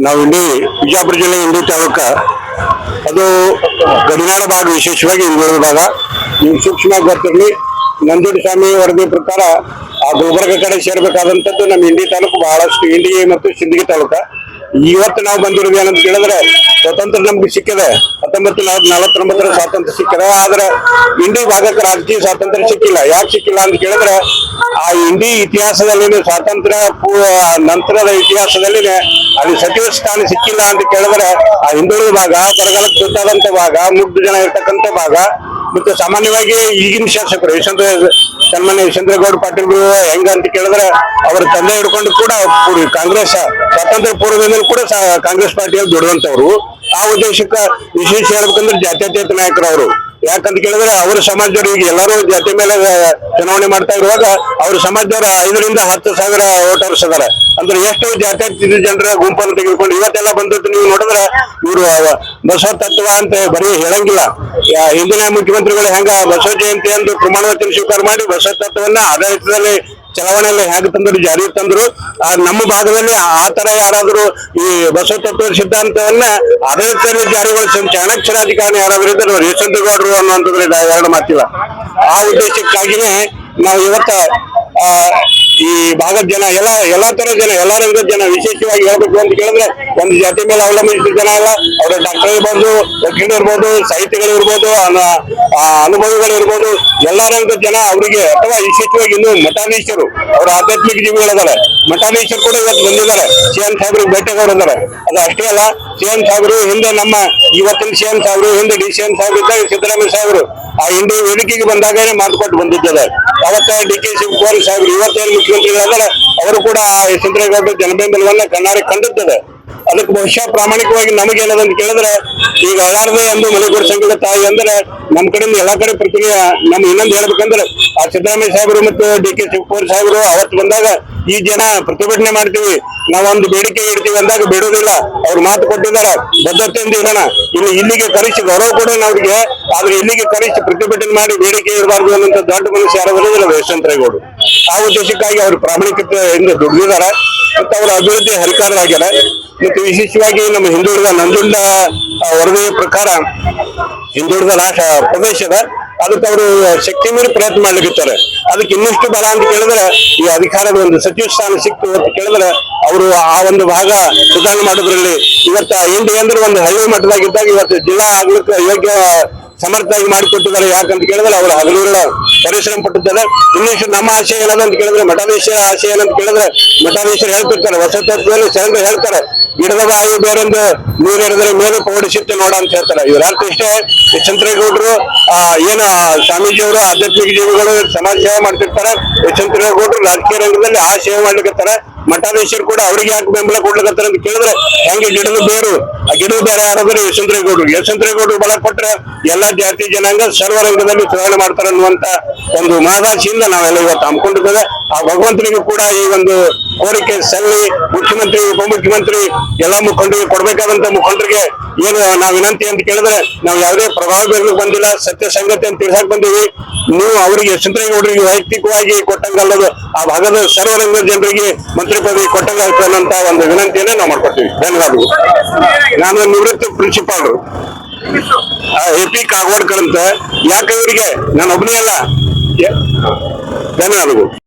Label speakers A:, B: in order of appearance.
A: ನಾವು ಇಂಡಿ ಬಿಜಾಪುರ ಜಿಲ್ಲೆ ಇಂಡಿ ತಾಲೂಕ ಅದು ಗಡಿನಾಡ ಭಾಗ, ವಿಶೇಷವಾಗಿ ಹಿಂದುಳಿದ ಭಾಗ. ನೀವು ಸೂಕ್ಷ್ಮವಾಗಿ ಬರ್ತಿರ್ಲಿ, ನಂಜುಂಡ ಸ್ವಾಮಿ ವರದಿ ಪ್ರಕಾರ ಆ ಗುಲ್ಬರ್ಗ ಕಡೆ ಸೇರ್ಬೇಕಾದಂಥದ್ದು ನಮ್ಮ ಇಂಡಿ ತಾಲೂಕು ಬಹಳಷ್ಟು, ಇಂಡಿ ಮತ್ತು ಸಿಂದಗಿ ತಾಲೂಕ. ಇವತ್ತು ನಾವು ಬಂದಿರೋದು ಏನಂತ ಕೇಳಿದ್ರೆ, ಸ್ವತಂತ್ರ ನಮ್ಗೆ ಸಿಕ್ಕಿದೆ 1949 ಸ್ವಾತಂತ್ರ್ಯ ಸಿಕ್ಕಿದೆ. ಆದ್ರೆ ಇಂಡಿ ಭಾಗಕ್ಕೆ ರಾಜಕೀಯ ಸ್ವಾತಂತ್ರ್ಯ ಸಿಕ್ಕಿಲ್ಲ. ಯಾಕೆ ಸಿಕ್ಕಿಲ್ಲ ಅಂತ ಕೇಳಿದ್ರೆ, ಆ ಇಂಡಿ ಇತಿಹಾಸದಲ್ಲಿ ಸ್ವಾತಂತ್ರ್ಯ ನಂತರದ ಇತಿಹಾಸದಲ್ಲಿ ಅಲ್ಲಿ ಸಚಿವ ಸ್ಥಾನ ಸಿಕ್ಕಿಲ್ಲ ಅಂತ ಕೇಳಿದ್ರೆ, ಆ ಹಿಂದುಳಿದ ಭಾಗ, ಬರಗಾಲಕ್ಕೆ ತುತ್ತಾದಂತ ಭಾಗ, ಮುಗ್ಧ ಜನ ಇರ್ತಕ್ಕಂಥ ಭಾಗ, ಮತ್ತೆ ಸಾಮಾನ್ಯವಾಗಿ ಈಗಿನ ಶಾಸಕರು ಸನ್ಮಾನ್ಯ ಯಶವಂತಗೌಡ ಪಾಟೀಲ್ ಹೆಂಗ ಅಂತ ಕೇಳಿದ್ರೆ, ಅವರ ತಂದೆ ಹಿಡ್ಕೊಂಡು ಕೂಡ ಕಾಂಗ್ರೆಸ್ ಸ್ವಾತಂತ್ರ್ಯ ಪೂರ್ವದಿಂದಲೂ ಕೂಡ ಕಾಂಗ್ರೆಸ್ ಪಾರ್ಟಿಯಲ್ಲಿ ದುಡಿದಂತವ್ರು. ಆ ಉದ್ದೇಶಕ್ಕೆ ವಿಶೇಷ ಹೇಳ್ಬೇಕಂದ್ರೆ ಜಾತ್ಯತೀತ ನಾಯಕರು ಅವರು. ಯಾಕಂತ ಕೇಳಿದ್ರೆ, ಅವ್ರ ಸಮಾಜದವರು ಈಗ ಎಲ್ಲರೂ ಜಾತಿ ಮೇಲೆ ಚುನಾವಣೆ ಮಾಡ್ತಾ ಇರುವಾಗ ಅವ್ರ ಸಮಾಜದವರು 5 ರಿಂದ 10 ಸಾವಿರ ವೋಟರ್ಸ್ ಅದಾರೆ. ಅಂದ್ರೆ ಎಷ್ಟು ಜಾತ್ಯತೀತ ಜನರ ಗುಂಪನ್ನು ತೆಗೆದುಕೊಂಡು ಇವತ್ತೆಲ್ಲ ಬಂದದ್ದು ನೀವು ನೋಡಿದ್ರೆ, ಇವರು ಬಸವ ತತ್ವ ಅಂತ ಬರೀ ಹೇಳಂಗಿಲ್ಲ. ಹಿಂದಿನ ಮುಖ್ಯಮಂತ್ರಿಗಳು ಹೆಂಗ ಬಸವ ಜಯಂತಿ ಎಂದು ಪ್ರಮಾಣ ವಚನ ಸ್ವೀಕಾರ ಮಾಡಿ ಬಸವ ತತ್ವವನ್ನ ಆಡಳಿತದಲ್ಲಿ ಚಲಾವಣೆಯಲ್ಲಿ ಹೇಗೆ ತಂದ್ರು, ಜಾರಿ ತಂದ್ರು. ನಮ್ಮ ಭಾಗದಲ್ಲಿ ಆ ತರ ಯಾರಾದ್ರೂ ಈ ಬಸವ ತತ್ವ ಸಿದ್ಧಾಂತವನ್ನ ಆಡಳಿತದಲ್ಲಿ ಜಾರಿಗೊಳಿಸಿದ ಚಾಣಕ್ಯ ರಾಜಕಾರಣಿ ಯಾರಾದ್ರೂ ಇದ್ರೆ ಯಶವಂತಗೌಡರು ಅನ್ನುವಂಥದ್ರಲ್ಲಿ ಎರಡು ಮಾತಿಲ್ಲ. ಆ ಉದ್ದೇಶಕ್ಕಾಗಿನೇ ನಾವು ಇವತ್ತ ಈ ಭಾಗದ ಜನ ಎಲ್ಲಾ ತರದ ಜನ, ಎಲ್ಲಾ ರಂಗದ ಜನ, ವಿಶೇಷವಾಗಿ ಹೇಳ್ಬೇಕು ಅಂತ ಕೇಳಿದ್ರೆ, ಒಂದು ಜಾತಿ ಮೇಲೆ ಅವಲಂಬಿಸಿದ ಜನ ಅಲ್ಲ. ಅವರ ಡಾಕ್ಟರ್ ಇರ್ಬೋದು, ವಕೀಲರು ಇರ್ಬೋದು, ಸಾಹಿತಿಗಳು ಇರ್ಬೋದು, ಅನುಭವಿಗಳು ಇರ್ಬೋದು, ಎಲ್ಲಾ ರಂಗದ ಜನ ಅವರಿಗೆ, ಅಥವಾ ವಿಶೇಷವಾಗಿ ಇನ್ನು ಮಠಾಧೀಶರು, ಅವರ ಆಧ್ಯಾತ್ಮಿಕ ಜೀವಿಗಳಿದ್ದಾರೆ. ಮಠಾಧೀಶರು ಕೂಡ ಇವತ್ತು ಬಂದಿದ್ದಾರೆ, ಸಿಎಂ ಸಾಹೇಬ್ರಿಗೆ ಭೇಟಿಯಾಗಿದ್ದಾರೆ. ಅದು ಅಷ್ಟೇ ಅಲ್ಲ, ಸಿಎಂ ಸಾಹೇಬರು ಹಿಂದೆ ನಮ್ಮ ಇವತ್ತಿನ ಸಿಎಂ ಸಾಹೇಬರು, ಹಿಂದೆ DCM ಸಾಹೇಬರು ಇದ್ದಾಗ ಸಿದ್ದರಾಮಯ್ಯ ಸಾಹೇಬರು ಆ ಇಂಡಿ ವೇದಿಕೆಗೆ ಬಂದಾಗನೇ ಮಾತು ಕೊಟ್ಟು ಬಂದಿದ್ದಾರೆ. ಅವತ್ತ DK ಶಿವಕುಮಾರ್ ಸಾಹೇಬರು ಇವತ್ತೇನು ಮುಖ್ಯಮಂತ್ರಿಗಳಾದರೆ ಅವರು ಕೂಡ ಯಶವಂತಗೌಡರ ಜನಬೆಂಬಲವನ್ನ ಕಣ್ಣಾರೆ ಕಂಡಿದ್ದಾರೆ. ಅದಕ್ಕೆ ಬಹುಶಃ ಪ್ರಾಮಾಣಿಕವಾಗಿ ನಮಗೇನದಂತ ಕೇಳಿದ್ರೆ, ಈಗ ಅಳ್ಳಾರದೆ ಎಂದು ಮನೆ ಕೊಡಿಸಂಗಿಲ್ಲ ತಾಯಿ ಅಂದ್ರೆ ನಮ್ಮ ಕಡೆಯಿಂದ ಎಲ್ಲಾ ಕಡೆ ಪ್ರತಿನಿಯ. ನಮ್ ಇನ್ನೊಂದು ಹೇಳ್ಬೇಕಂದ್ರೆ, ಆ ಸಿದ್ದರಾಮಯ್ಯ ಸಾಹೇಬರು ಮತ್ತು DK ಶಿವಕುಮಾರ್ ಸಾಹೇಬರು ಅವತ್ತು ಬಂದಾಗ ಈ ಜನ ಪ್ರತಿಭಟನೆ ಮಾಡ್ತೀವಿ, ನಾವೊಂದು ಬೇಡಿಕೆ ಇಡ್ತೀವಿ ಅಂದಾಗ ಬಿಡೋದಿಲ್ಲ. ಅವ್ರು ಮಾತು ಕೊಟ್ಟಿದ್ದಾರೆ, ಬದ್ಧತೆಯಿಂದ ಇರೋಣ, ಇಲ್ಲಿಗೆ ಕರೆಸಿ ಗೌರವ ಕೊಡೋಣ ಅವ್ರಿಗೆ. ಆದ್ರೆ ಇಲ್ಲಿಗೆ ಕರೆಸಿ ಪ್ರತಿಭಟನೆ ಮಾಡಿ ಬೇಡಿಕೆ ಇರಬಾರ್ದು ಅನ್ನೋಂಥ ದೊಡ್ಡ ಮನುಷ್ಯ ಯಾರಾದ್ರೂ ಯಶವಂತಗೌಡರು. ಆ ಉದ್ದೇಶಕ್ಕಾಗಿ ಅವರು ಪ್ರಾಮಾಣಿಕತೆಯಿಂದ ದುಡಿದಿದ್ದಾರೆ ಮತ್ತು ಅವರ ಅಭಿವೃದ್ಧಿ ಹರಿಕಾರರಾಗ್ಯಾರ. ಮತ್ತು ವಿಶೇಷವಾಗಿ ನಮ್ಮ ಹಿಂದುಳಿದ ನಂಜುಂಡ ವರದಿಯ ಪ್ರಕಾರ ಹಿಂದುಳಿದ ಪ್ರದೇಶದ ಅದಕ್ಕೆ ಅವರು ಶಕ್ತಿ ಮೀರಿ ಪ್ರಯತ್ನ ಮಾಡ್ಲಿಕ್ಕಿರ್ತಾರೆ. ಅದಕ್ಕೆ ಇನ್ನಷ್ಟು ಬಲ ಅಂತ ಕೇಳಿದ್ರೆ, ಈ ಅಧಿಕಾರದ ಒಂದು ಸಚಿವ ಸ್ಥಾನ ಸಿಕ್ತು ಅಂತ ಕೇಳಿದ್ರೆ, ಅವರು ಆ ಒಂದು ಭಾಗ ಸುಧಾರಣೆ ಮಾಡೋದ್ರಲ್ಲಿ ಇವತ್ತು ಇಂಡಿ ಅಂದ್ರೆ ಒಂದು ಹಳ್ಳಿ ಮಟ್ಟದಾಗಿದ್ದಾಗ ಇವತ್ತು ಜಿಲ್ಲಾ ಆಗ್ಲಿಕ್ಕೆ ಯೋಗ್ಯ ಸಮರ್ಥವಾಗಿ ಮಾಡಿಕೊಟ್ಟಿದ್ದಾರೆ. ಯಾಕಂತ ಕೇಳಿದ್ರೆ, ಅವರು ಹಗಲಿರುಳ ಪರಿಶ್ರಮ ಪಟ್ಟಿದ್ದಾರೆ. ಇನ್ನಿಷ್ಟು ನಮ್ಮ ಆಶಯ ಏನದ ಅಂತ ಕೇಳಿದ್ರೆ, ಮಠಾಧೀಶರ ಆಶಯ ಏನಂತ ಕೇಳಿದ್ರೆ, ಮಠಾಧೀಶರು ಹೇಳ್ತಿರ್ತಾರೆ, ಹೊಸ ತತ್ವದಲ್ಲಿ ಶರಣ ಹೇಳ್ತಾರೆ, ಗಿಡದ ಬಾಯಿ ಬೇರೊಂದು ನೀರು ಹಿಡಿದ್ರೆ ಮೇಲೆ ಪೌಡಿಸಿತ್ತೆ ನೋಡ ಅಂತ ಹೇಳ್ತಾರೆ. ಇವ್ರ ಅರ್ಥ ಇಷ್ಟೇ, ಯಶವಂತಗೌಡರು ಏನು ಸ್ವಾಮೀಜಿಯವರು ಆಧ್ಯಾತ್ಮಿಕ ಜೀವಿಗಳು ಸಮಾಜ ಸೇವೆ ಮಾಡ್ತಿರ್ತಾರೆ. ಯಶವಂತಗೌಡರು ರಾಜಕೀಯ ರಂಗದಲ್ಲಿ ಆ ಸೇವೆ ಮಾಡ್ಲಿಕ್ಕತ್ತಾರೆ. ಮಠಾಧೀಶರು ಕೂಡ ಅವ್ರಿಗೆ ಯಾಕೆ ಬೆಂಬಲ ಕೊಡ್ಲಿಕ್ಕತ್ತಾರೆ ಅಂತ ಕೇಳಿದ್ರೆ, ಹೆಂಗೆ ಗಿಡದ ಬೇರು, ಆ ಗಿಡದ ಬೇರೆ ಯಾರಾದ್ರೆ ಯಶವಂತಗೌಡರು ಬಲ ಕೊಟ್ರೆ ಎಲ್ಲಾ ಜಾತಿ ಜನಾಂಗ ಸರ್ವ ರಂಗದಲ್ಲಿ ಸುಧಾರಣೆ ಮಾಡ್ತಾರೆ ಅನ್ನುವಂತ ಒಂದು ಮಹದಾಶಿಯಿಂದ ನಾವೆಲ್ಲ ಇವತ್ತು ಹಮ್ಮಿಕೊಂಡಿದ್ದೇವೆ. ಆ ಭಗವಂತನಿಗೂ ಕೂಡ ಈ ಒಂದು ಕೋರಿಕೆ ಸಲ್ಲಿ ಮುಖ್ಯಮಂತ್ರಿ, ಉಪಮುಖ್ಯಮಂತ್ರಿ ಎಲ್ಲ ಮುಖಂಡರಿಗೆ ಕೊಡ್ಬೇಕಾದಂತ ಮುಖಂಡರಿಗೆ ಏನು ನಾವು ವಿನಂತಿ ಅಂತ ಕೇಳಿದ್ರೆ, ನಾವು ಯಾವುದೇ ಪ್ರಭಾವ ಬೀರ್ಲಿಕ್ಕೆ ಬಂದಿಲ್ಲ, ಸತ್ಯ ಸಂಗತಿ ಅಂತ ತಿಳಿಸಾಕ್ ಬಂದೀವಿ. ನೀವು ಅವರಿಗೆ ಯಶವಂತಗೌಡರಿಗೆ ವೈಯಕ್ತಿಕವಾಗಿ ಕೊಟ್ಟಂಗಲ್ಲದು, ಆ ಭಾಗದ ಸರ್ವರಂಗದ ಜನರಿಗೆ ಮಂತ್ರಿ ಪದವಿ ಕೊಟ್ಟಂಗಾಗ್ತದೆ ಅನ್ನೋಂತ ಒಂದು ವಿನಂತಿಯನ್ನ ನಾವು ಮಾಡ್ಕೊಡ್ತೀವಿ. ಧನ್ಯವಾದಗಳು. ನಾನು ನಿವೃತ್ತ ಪ್ರಿನ್ಸಿಪಾಲ್ರು AP ಕಾಗೋಡ್ಕರ್ ಅಂತ. ಯಾಕೆ ಇವರಿಗೆ ನಾನು ಒಬ್ಬನೇ ಅಲ್ಲ. ಧನ್ಯವಾದಗಳು.